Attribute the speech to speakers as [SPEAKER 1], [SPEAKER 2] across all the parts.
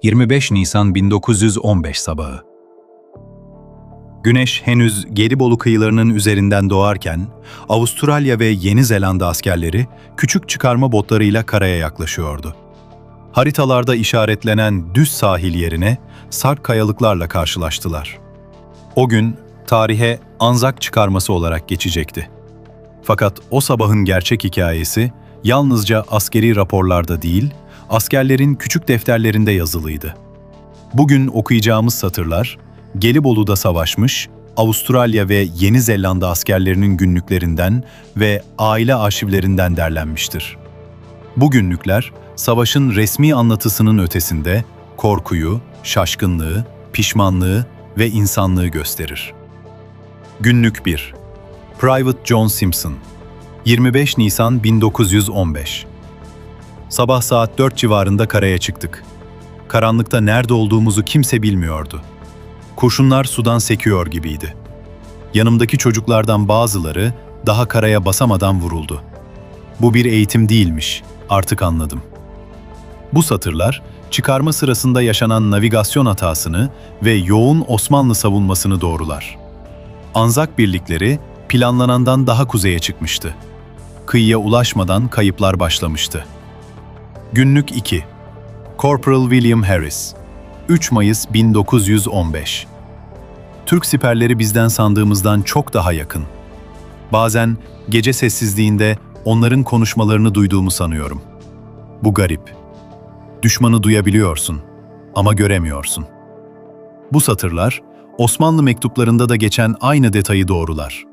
[SPEAKER 1] 25 Nisan 1915 sabahı. Güneş henüz Gelibolu kıyılarının üzerinden doğarken, Avustralya ve Yeni Zelanda askerleri küçük çıkarma botlarıyla karaya yaklaşıyordu. Haritalarda işaretlenen düz sahil yerine sarp kayalıklarla karşılaştılar. O gün tarihe Anzak çıkarması olarak geçecekti. Fakat o sabahın gerçek hikayesi yalnızca askeri raporlarda değil, askerlerin küçük defterlerinde yazılıydı. Bugün okuyacağımız satırlar, Gelibolu'da savaşmış, Avustralya ve Yeni Zelanda askerlerinin günlüklerinden ve aile arşivlerinden derlenmiştir. Bu günlükler, savaşın resmi anlatısının ötesinde korkuyu, şaşkınlığı, pişmanlığı ve insanlığı gösterir. Günlük 1. Private John Simpson, 25 Nisan 1915. Sabah saat 4 civarında karaya çıktık. Karanlıkta nerede olduğumuzu kimse bilmiyordu. Kurşunlar sudan sekiyor gibiydi. Yanımdaki çocuklardan bazıları daha karaya basamadan vuruldu. Bu bir eğitim değilmiş, artık anladım. Bu satırlar, çıkarma sırasında yaşanan navigasyon hatasını ve yoğun Osmanlı savunmasını doğrular. Anzak birlikleri planlanandan daha kuzeye çıkmıştı. Kıyıya ulaşmadan kayıplar başlamıştı. Günlük 2. Corporal William Harris, 3 Mayıs 1915. Türk siperleri bizden sandığımızdan çok daha yakın. Bazen gece sessizliğinde onların konuşmalarını duyduğumu sanıyorum. Bu garip. Düşmanı duyabiliyorsun ama göremiyorsun. Bu satırlar, Osmanlı mektuplarında da geçen aynı detayı doğrular.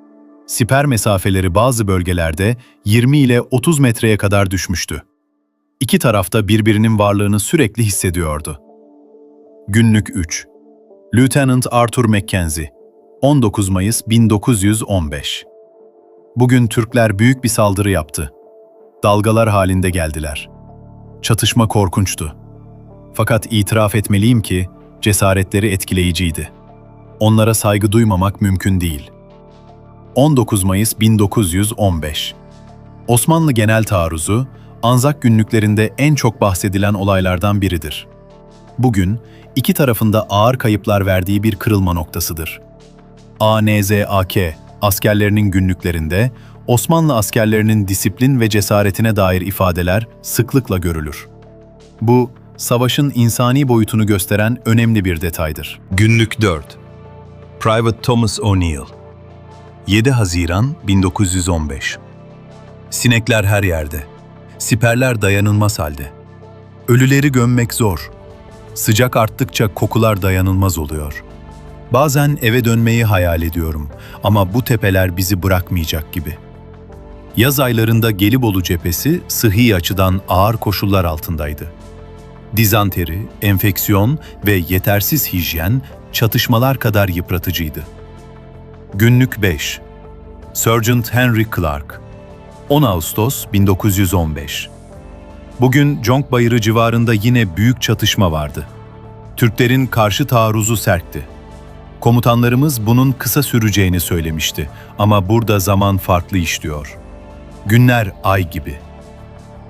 [SPEAKER 1] Siper mesafeleri bazı bölgelerde 20 ile 30 metreye kadar düşmüştü. İki tarafta birbirinin varlığını sürekli hissediyordu. Günlük 3. Lieutenant Arthur Mackenzie, 19 Mayıs 1915. Bugün Türkler büyük bir saldırı yaptı. Dalgalar halinde geldiler. Çatışma korkunçtu. Fakat itiraf etmeliyim ki cesaretleri etkileyiciydi. Onlara saygı duymamak mümkün değil. 19 Mayıs 1915. Osmanlı Genel Taarruzu, Anzak günlüklerinde en çok bahsedilen olaylardan biridir. Bugün, iki tarafında ağır kayıplar verdiği bir kırılma noktasıdır. ANZAK askerlerinin günlüklerinde, Osmanlı askerlerinin disiplin ve cesaretine dair ifadeler sıklıkla görülür. Bu, savaşın insani boyutunu gösteren önemli bir detaydır.
[SPEAKER 2] Günlük 4. Private Thomas O'Neill, 7 Haziran 1915. Sinekler her yerde. Siperler dayanılmaz halde. Ölüleri gömmek zor. Sıcak arttıkça kokular dayanılmaz oluyor. Bazen eve dönmeyi hayal ediyorum ama bu tepeler bizi bırakmayacak gibi. Yaz aylarında Gelibolu cephesi sıhhi açıdan ağır koşullar altındaydı. Dizanteri, enfeksiyon ve yetersiz hijyen çatışmalar kadar yıpratıcıydı. Günlük 5. Sergeant Henry Clark, 10 Ağustos 1915. Bugün Conk Bayırı civarında yine büyük çatışma vardı. Türklerin karşı taarruzu sertti. Komutanlarımız bunun kısa süreceğini söylemişti ama burada zaman farklı işliyor. Günler ay gibi.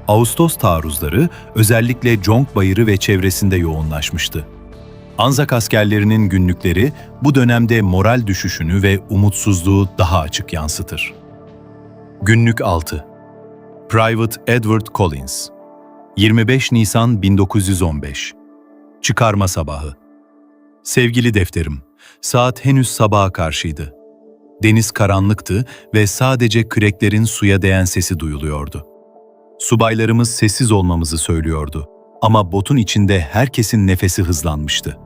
[SPEAKER 2] Ağustos taarruzları özellikle Conk Bayırı ve çevresinde yoğunlaşmıştı. Anzak askerlerinin günlükleri bu dönemde moral düşüşünü ve umutsuzluğu daha açık yansıtır. Günlük 6. Private Edward Collins, 25 Nisan 1915. Çıkarma sabahı. Sevgili defterim, saat henüz sabaha karşıydı. Deniz karanlıktı ve sadece küreklerin suya değen sesi duyuluyordu. Subaylarımız sessiz olmamızı söylüyordu ama botun içinde herkesin nefesi hızlanmıştı.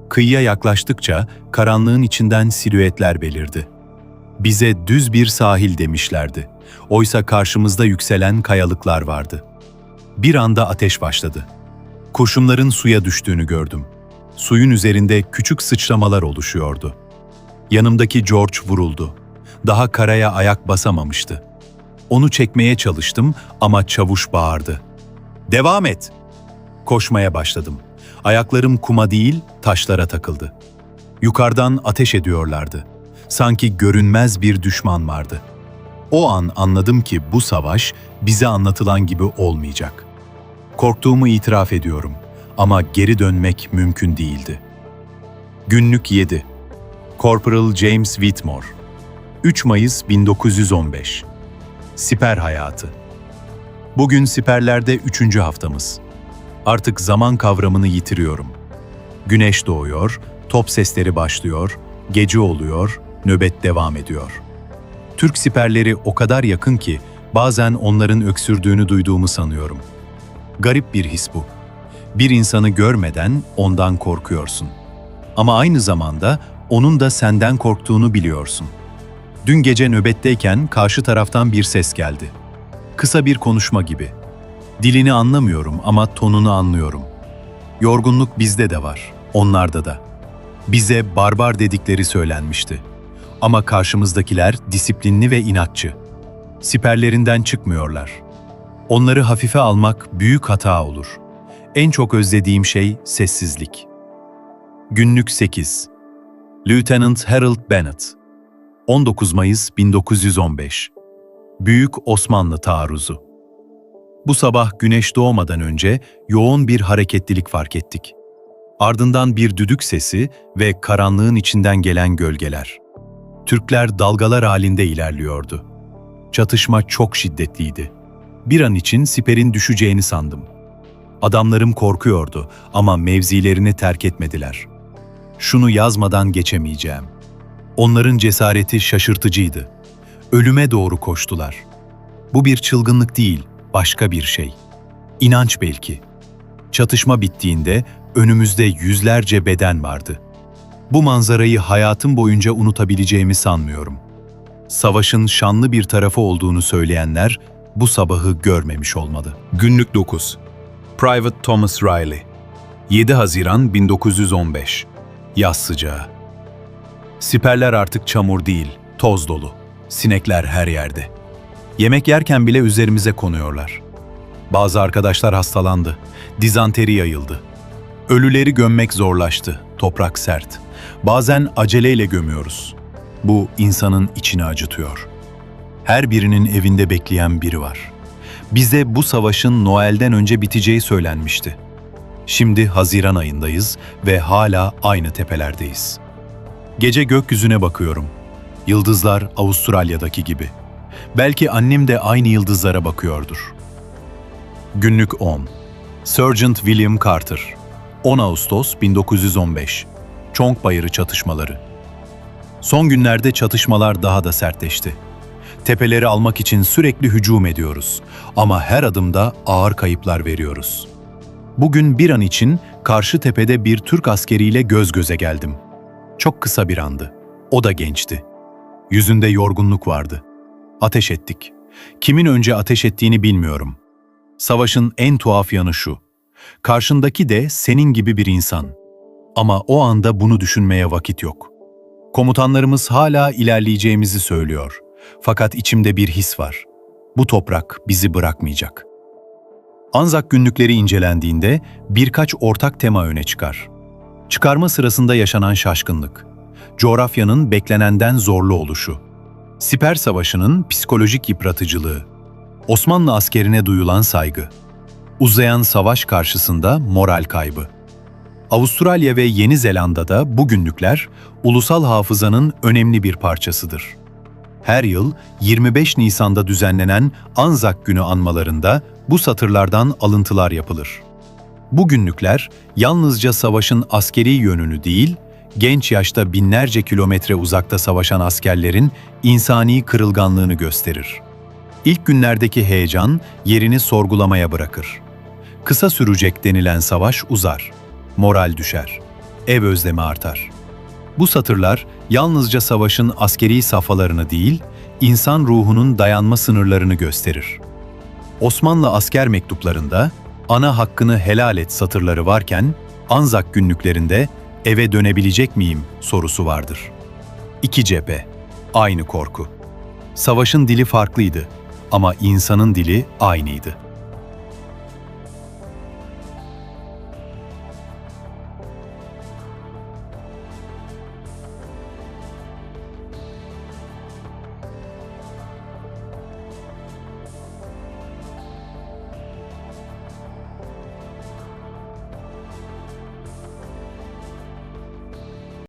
[SPEAKER 2] Kıyıya yaklaştıkça karanlığın içinden silüetler belirdi. Bize düz bir sahil demişlerdi. Oysa karşımızda yükselen kayalıklar vardı. Bir anda ateş başladı. Kurşunların suya düştüğünü gördüm. Suyun üzerinde küçük sıçramalar oluşuyordu. Yanımdaki George vuruldu. Daha karaya ayak basamamıştı. Onu çekmeye çalıştım ama çavuş bağırdı. "Devam et!" Koşmaya başladım. Ayaklarım kuma değil, taşlara takıldı. Yukarıdan ateş ediyorlardı. Sanki görünmez bir düşman vardı. O an anladım ki bu savaş bize anlatılan gibi olmayacak. Korktuğumu itiraf ediyorum
[SPEAKER 1] Ama geri dönmek mümkün değildi. Günlük 7. Corporal James Whitmore 3 Mayıs 1915. Siper hayatı. Bugün siperlerde 3. haftamız. Artık zaman kavramını yitiriyorum. Güneş doğuyor, top sesleri başlıyor, gece oluyor, nöbet devam ediyor. Türk siperleri o kadar yakın ki bazen onların öksürdüğünü duyduğumu sanıyorum. Garip bir his bu. Bir insanı görmeden ondan korkuyorsun. Ama aynı zamanda onun da senden korktuğunu biliyorsun. Dün gece nöbetteyken karşı taraftan bir ses geldi. Kısa bir konuşma gibi. Dilini anlamıyorum ama tonunu anlıyorum. Yorgunluk bizde de var, onlarda da. Bize barbar dedikleri söylenmişti. Ama karşımızdakiler disiplinli ve inatçı. Siperlerinden çıkmıyorlar. Onları hafife almak büyük hata olur. En çok özlediğim şey sessizlik. Günlük 8. Lieutenant Harold Bennett 19 Mayıs 1915. Büyük Osmanlı taarruzu. Bu sabah güneş doğmadan önce yoğun bir hareketlilik fark ettik. Ardından bir düdük sesi ve karanlığın içinden gelen gölgeler. Türkler dalgalar halinde ilerliyordu. Çatışma çok şiddetliydi. Bir an için siperin düşeceğini sandım. Adamlarım korkuyordu ama mevzilerini terk etmediler. Şunu yazmadan geçemeyeceğim. Onların cesareti şaşırtıcıydı. Ölüme doğru koştular. Bu bir çılgınlık değil, başka bir şey. İnanç belki. Çatışma bittiğinde önümüzde yüzlerce beden vardı. Bu manzarayı hayatım boyunca unutabileceğimi sanmıyorum. Savaşın şanlı bir tarafı olduğunu söyleyenler bu sabahı görmemiş olmalı.
[SPEAKER 2] Günlük 9. Private Thomas Riley 7 Haziran 1915. Yaz sıcağı. Siperler artık çamur değil, toz dolu. Sinekler her yerde. Yemek yerken bile üzerimize konuyorlar. Bazı arkadaşlar hastalandı. Dizanteri yayıldı. Ölüleri gömmek zorlaştı. Toprak sert. Bazen aceleyle gömüyoruz. Bu insanın içini acıtıyor. Her birinin evinde bekleyen biri var. Bize bu savaşın Noel'den önce biteceği söylenmişti. Şimdi Haziran ayındayız ve hala aynı tepelerdeyiz. Gece gökyüzüne bakıyorum. Yıldızlar Avustralya'daki gibi. Belki annem de aynı yıldızlara bakıyordur. Günlük 10. Sergeant William Carter 10 Ağustos 1915. Çonk Bayırı çatışmaları. Son günlerde çatışmalar daha da sertleşti. Tepeleri almak için sürekli hücum ediyoruz ama her adımda ağır kayıplar veriyoruz. Bugün bir an için karşı tepede bir Türk askeriyle göz göze geldim. Çok kısa bir andı. O da gençti. Yüzünde yorgunluk vardı. Ateş ettik. Kimin önce ateş ettiğini bilmiyorum. Savaşın en tuhaf yanı şu. Karşındaki de senin gibi bir insan. Ama o anda bunu düşünmeye vakit yok. Komutanlarımız hala ilerleyeceğimizi söylüyor. Fakat içimde bir his var. Bu toprak bizi bırakmayacak. Anzak günlükleri incelendiğinde birkaç ortak tema öne çıkar. Çıkarma sırasında yaşanan şaşkınlık. Coğrafyanın beklenenden zorlu oluşu. Siper Savaşı'nın psikolojik yıpratıcılığı. Osmanlı askerine duyulan saygı. Uzayan savaş karşısında moral kaybı. Avustralya ve Yeni Zelanda'da bu günlükler ulusal hafızanın önemli bir parçasıdır. Her yıl 25 Nisan'da düzenlenen Anzak Günü anmalarında bu satırlardan alıntılar yapılır. Bu günlükler yalnızca savaşın askeri yönünü değil, genç yaşta binlerce kilometre uzakta savaşan askerlerin insani kırılganlığını gösterir. İlk günlerdeki heyecan yerini sorgulamaya bırakır. Kısa sürecek denilen savaş uzar. Moral düşer. Ev özlemi artar. Bu satırlar yalnızca savaşın askeri safhalarını değil, insan ruhunun dayanma sınırlarını gösterir. Osmanlı asker mektuplarında ana hakkını helal et satırları varken, Anzak günlüklerinde eve dönebilecek miyim sorusu vardır. İki cephe, aynı korku. Savaşın dili farklıydı ama insanın dili aynıydı.